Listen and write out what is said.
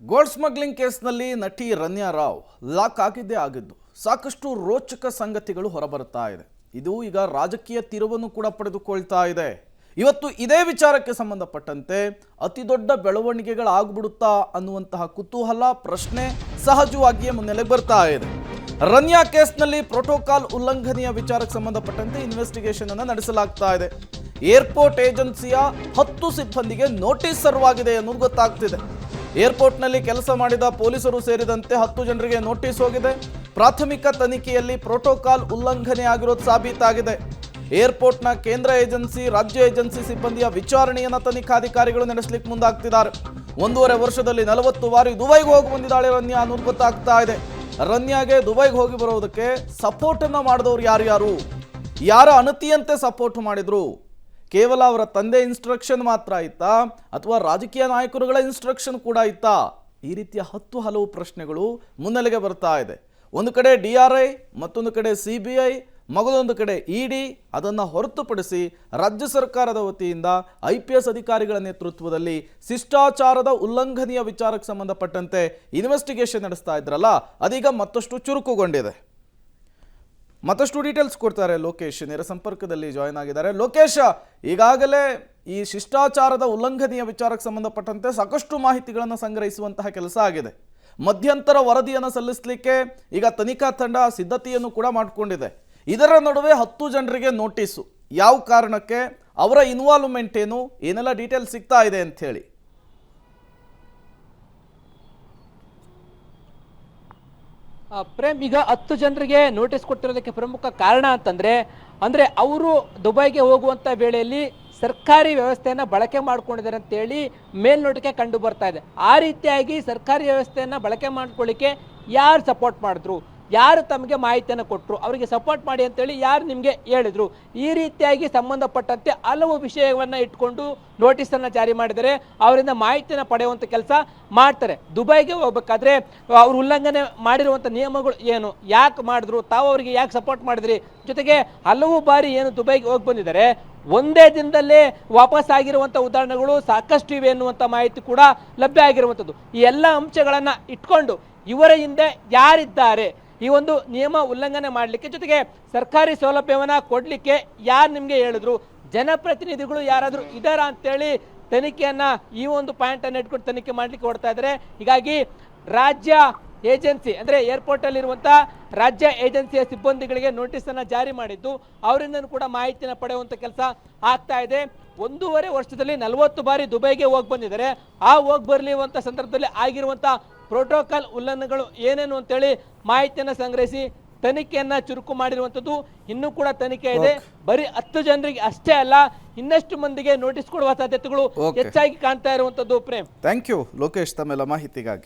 Gold smuggling ಕೇಸ್ನಲ್ಲಿ ನಟಿ Ranya Rao lock ಆಗಿದ್ದೇ ಆಗಿದ್ದು ಸಾಕಷ್ಟು ರೋಚಕ ಸಂಗತಿಗಳು ಹೊರಬರುತ್ತಾ ಇದೆ. ಇದು ಈಗ ರಾಜಕೀಯ ತಿರುವನ್ನು ಕೂಡ ಪಡೆದುಕೊಳ್ತಾ ಇದೆ. ಇವತ್ತು ಇದೇ ವಿಚಾರಕ್ಕೆ ಸಂಬಂಧಪಟ್ಟಂತೆ ಅತಿ ದೊಡ್ಡ ಬೆಳವಣಿಗೆಗಳಾಗ್ಬಿಡುತ್ತಾ ಅನ್ನುವಂತಹ ಕುತೂಹಲ ಪ್ರಶ್ನೆ ಸಹಜವಾಗಿಯೇ ಮುನ್ನೆಲೆಗೆ ಬರ್ತಾ ಇದೆ. ರನ್ಯಾ ಕೇಸ್ನಲ್ಲಿ ಪ್ರೋಟೋಕಾಲ್ ಉಲ್ಲಂಘನೆಯ ವಿಚಾರಕ್ಕೆ ಸಂಬಂಧಪಟ್ಟಂತೆ ಇನ್ವೆಸ್ಟಿಗೇಷನ್ ಅನ್ನು ನಡೆಸಲಾಗ್ತಾ ಇದೆ. ಏರ್ಪೋರ್ಟ್ ಏಜೆನ್ಸಿಯ 10 ಸಿಬ್ಬಂದಿಗೆ ನೋಟಿಸ್ ಸರ್ವಾಗಿದೆ ಅನ್ನೋದು ಗೊತ್ತಾಗ್ತಿದೆ. ಏರ್ಪೋರ್ಟ್ನಲ್ಲಿ ಕೆಲಸ ಮಾಡಿದ ಪೊಲೀಸರು ಸೇರಿದಂತೆ 10 ಜನರಿಗೆ ನೋಟಿಸ್ ಹೋಗಿದೆ. ಪ್ರಾಥಮಿಕ ತನಿಖೆಯಲ್ಲಿ ಪ್ರೋಟೋಕಾಲ್ ಉಲ್ಲಂಘನೆ ಆಗಿರೋದು ಸಾಬೀತಾಗಿದೆ. ಏರ್ಪೋರ್ಟ್ನ ಕೇಂದ್ರ ಏಜೆನ್ಸಿ, ರಾಜ್ಯ ಏಜೆನ್ಸಿ ಸಿಬ್ಬಂದಿಯ ವಿಚಾರಣೆಯನ್ನು ತನಿಖಾಧಿಕಾರಿಗಳು ನಡೆಸಲಿಕ್ಕೆ ಮುಂದಾಗ್ತಿದ್ದಾರೆ. 1.5 ವರ್ಷದಲ್ಲಿ 40 ಬಾರಿ ದುಬೈಗೆ ಹೋಗಿ ಬಂದಿದ್ದಾಳೆ ರನ್ಯಾ ಅನ್ನೋದು ಗೊತ್ತಾಗ್ತಾ ಇದೆ. ರನ್ಯಾಗೆ ದುಬೈಗೆ ಹೋಗಿ ಬರೋದಕ್ಕೆ ಸಪೋರ್ಟ್ ಅನ್ನು ಮಾಡಿದವರು ಯಾರ ಅನತಿಯಂತೆ ಸಪೋರ್ಟ್ ಮಾಡಿದ್ರು? ಕೇವಲ ಅವರ ತಂದೆ ಇನ್ಸ್ಟ್ರಕ್ಷನ್ ಮಾತ್ರ ಇತ್ತಾ ಅಥವಾ ರಾಜಕೀಯ ನಾಯಕರುಗಳ ಇನ್ಸ್ಟ್ರಕ್ಷನ್ ಕೂಡ ಇತ್ತಾ? ಈ ರೀತಿಯ ಹಲವು ಪ್ರಶ್ನೆಗಳು ಮುನ್ನೆಲೆಗೆ ಬರ್ತಾ ಇದೆ. ಒಂದು ಕಡೆ DRI, ಮತ್ತೊಂದು ಕಡೆ CBI, ಮಗದೊಂದು ಕಡೆ ED. ಅದನ್ನು ಹೊರತುಪಡಿಸಿ ರಾಜ್ಯ ಸರ್ಕಾರದ ವತಿಯಿಂದ IPS ಅಧಿಕಾರಿಗಳ ನೇತೃತ್ವದಲ್ಲಿ ಶಿಷ್ಟಾಚಾರದ ಉಲ್ಲಂಘನೆಯ ವಿಚಾರಕ್ಕೆ ಸಂಬಂಧಪಟ್ಟಂತೆ ಇನ್ವೆಸ್ಟಿಗೇಷನ್ ನಡೆಸ್ತಾ ಇದ್ರಲ್ಲ, ಅದೀಗ ಮತ್ತಷ್ಟು ಚುರುಕುಗೊಂಡಿದೆ. ಮತ್ತಷ್ಟು ಡೀಟೇಲ್ಸ್ ಕೊಡ್ತಾರೆ ಲೋಕೇಶ್, ನೇರ ಸಂಪರ್ಕದಲ್ಲಿ ಜಾಯ್ನ್ ಆಗಿದ್ದಾರೆ. ಲೋಕೇಶ್, ಈಗಾಗಲೇ ಈ ಶಿಷ್ಟಾಚಾರದ ಉಲ್ಲಂಘನೆಯ ವಿಚಾರಕ್ಕೆ ಸಂಬಂಧಪಟ್ಟಂತೆ ಸಾಕಷ್ಟು ಮಾಹಿತಿಗಳನ್ನು ಸಂಗ್ರಹಿಸುವಂತಹ ಕೆಲಸ ಆಗಿದೆ. ಮಧ್ಯಂತರ ವರದಿಯನ್ನು ಸಲ್ಲಿಸಲಿಕ್ಕೆ ಈಗ ತನಿಖಾ ತಂಡ ಸಿದ್ಧತೆಯನ್ನು ಕೂಡ ಮಾಡಿಕೊಂಡಿದೆ. ಇದರ ನಡುವೆ 10 ಜನರಿಗೆ ನೋಟಿಸು. ಯಾವ ಕಾರಣಕ್ಕೆ, ಅವರ ಇನ್ವಾಲ್ವ್ಮೆಂಟ್ ಏನು, ಏನೆಲ್ಲ ಡೀಟೇಲ್ಸ್ ಸಿಗ್ತಾ ಇದೆ ಅಂತ ಹೇಳಿ? ಪ್ರೇಮ್, ಈಗ 10 ಜನರಿಗೆ ನೋಟಿಸ್ ಕೊಟ್ಟಿರೋದಕ್ಕೆ ಪ್ರಮುಖ ಕಾರಣ ಅಂತಂದ್ರೆ ಅವರು ದುಬೈಗೆ ಹೋಗುವಂತ ವೇಳೆಯಲ್ಲಿ ಸರ್ಕಾರಿ ವ್ಯವಸ್ಥೆಯನ್ನ ಬಳಕೆ ಮಾಡ್ಕೊಂಡಿದ್ದಾರೆ ಅಂತೇಳಿ ಮೇಲ್ನೋಟಕ್ಕೆ ಕಂಡು ಬರ್ತಾ ಇದೆ. ಆ ರೀತಿಯಾಗಿ ಸರ್ಕಾರಿ ವ್ಯವಸ್ಥೆಯನ್ನ ಬಳಕೆ ಮಾಡ್ಕೊಳ್ಳಿಕ್ಕೆ ಯಾರು ಸಪೋರ್ಟ್ ಮಾಡಿದ್ರು, ಯಾರು ತಮಗೆ ಮಾಹಿತಿಯನ್ನು ಕೊಟ್ಟರು, ಅವರಿಗೆ ಸಪೋರ್ಟ್ ಮಾಡಿ ಅಂತೇಳಿ ಯಾರು ನಿಮಗೆ ಹೇಳಿದ್ರು, ಈ ರೀತಿಯಾಗಿ ಸಂಬಂಧಪಟ್ಟಂತೆ ಹಲವು ವಿಷಯವನ್ನು ಇಟ್ಕೊಂಡು ನೋಟಿಸನ್ನು ಜಾರಿ ಮಾಡಿದರೆ ಅವರಿಂದ ಮಾಹಿತಿಯನ್ನು ಪಡೆಯುವಂಥ ಕೆಲಸ ಮಾಡ್ತಾರೆ. ದುಬೈಗೆ ಹೋಗ್ಬೇಕಾದ್ರೆ ಅವ್ರು ಉಲ್ಲಂಘನೆ ಮಾಡಿರುವಂಥ ನಿಯಮಗಳು ಏನು, ಯಾಕೆ ಮಾಡಿದ್ರು, ತಾವು ಅವರಿಗೆ ಯಾಕೆ ಸಪೋರ್ಟ್ ಮಾಡಿದ್ರಿ, ಜೊತೆಗೆ ಹಲವು ಬಾರಿ ಏನು ದುಬೈಗೆ ಹೋಗಿ ಬಂದಿದ್ದಾರೆ, ಒಂದೇ ದಿನದಲ್ಲೇ ವಾಪಸ್ ಆಗಿರುವಂಥ ಉದಾಹರಣೆಗಳು ಸಾಕಷ್ಟು ಇವೆ ಎನ್ನುವಂಥ ಮಾಹಿತಿ ಕೂಡ ಲಭ್ಯ ಆಗಿರುವಂಥದ್ದು. ಈ ಎಲ್ಲ ಅಂಶಗಳನ್ನು ಇಟ್ಕೊಂಡು ಇವರ ಹಿಂದೆ ಯಾರಿದ್ದಾರೆ, ಈ ಒಂದು ನಿಯಮ ಉಲ್ಲಂಘನೆ ಮಾಡಲಿಕ್ಕೆ, ಜೊತೆಗೆ ಸರ್ಕಾರಿ ಸೌಲಭ್ಯವನ್ನು ಕೊಡಲಿಕ್ಕೆ ಯಾರು ನಿಮಗೆ ಹೇಳಿದ್ರು, ಜನಪ್ರತಿನಿಧಿಗಳು ಯಾರಾದರೂ ಇದ್ದಾರಾ ಅಂತೇಳಿ ತನಿಖೆಯನ್ನು ಈ ಒಂದು ಪಾಯಿಂಟನ್ನು ಇಟ್ಕೊಂಡು ತನಿಖೆ ಮಾಡಲಿಕ್ಕೆ ಹೊಡ್ತಾ ಇದ್ದಾರೆ. ಹೀಗಾಗಿ ರಾಜ್ಯ ಏಜೆನ್ಸಿ ಅಂದರೆ ಏರ್ಪೋರ್ಟಲ್ಲಿರುವಂಥ ರಾಜ್ಯ ಏಜೆನ್ಸಿಯ ಸಿಬ್ಬಂದಿಗಳಿಗೆ ನೋಟಿಸನ್ನು ಜಾರಿ ಮಾಡಿದ್ದು ಅವರಿಂದ ಕೂಡ ಮಾಹಿತಿಯನ್ನು ಪಡೆಯುವಂಥ ಕೆಲಸ ಆಗ್ತಾ ಇದೆ. 1.5 ವರ್ಷದಲ್ಲಿ 40 ಬಾರಿ ದುಬೈಗೆ ಹೋಗಿ ಬಂದಿದ್ದಾರೆ. ಆ ಹೋಗಿ ಬರಲಿರುವಂಥ ಸಂದರ್ಭದಲ್ಲಿ ಆಗಿರುವಂಥ ಪ್ರೋಟೋಕಾಲ್ ಉಲ್ಲಂಘನೆಗಳು ಏನೇನು ಅಂತೇಳಿ ಮಾಹಿತಿಯನ್ನು ಸಂಗ್ರಹಿಸಿ ತನಿಖೆಯನ್ನ ಚುರುಕು ಮಾಡಿರುವಂಥದ್ದು. ಇನ್ನೂ ಕೂಡ ತನಿಖೆ ಇದೆ. ಬರೀ 10 ಜನರಿಗೆ ಅಷ್ಟೇ ಅಲ್ಲ, ಇನ್ನಷ್ಟು ಮಂದಿಗೆ ನೋಟಿಸ್ ಕೊಡುವ ಸಾಧ್ಯತೆಗಳು ಹೆಚ್ಚಾಗಿ ಕಾಣ್ತಾ ಇರುವಂಥದ್ದು. ಪ್ರೇಮ್, ಥ್ಯಾಂಕ್ ಯು ಲೋಕೇಶ್ ತಮ್ಮೆಲ್ಲ ಮಾಹಿತಿಗಾಗಿ.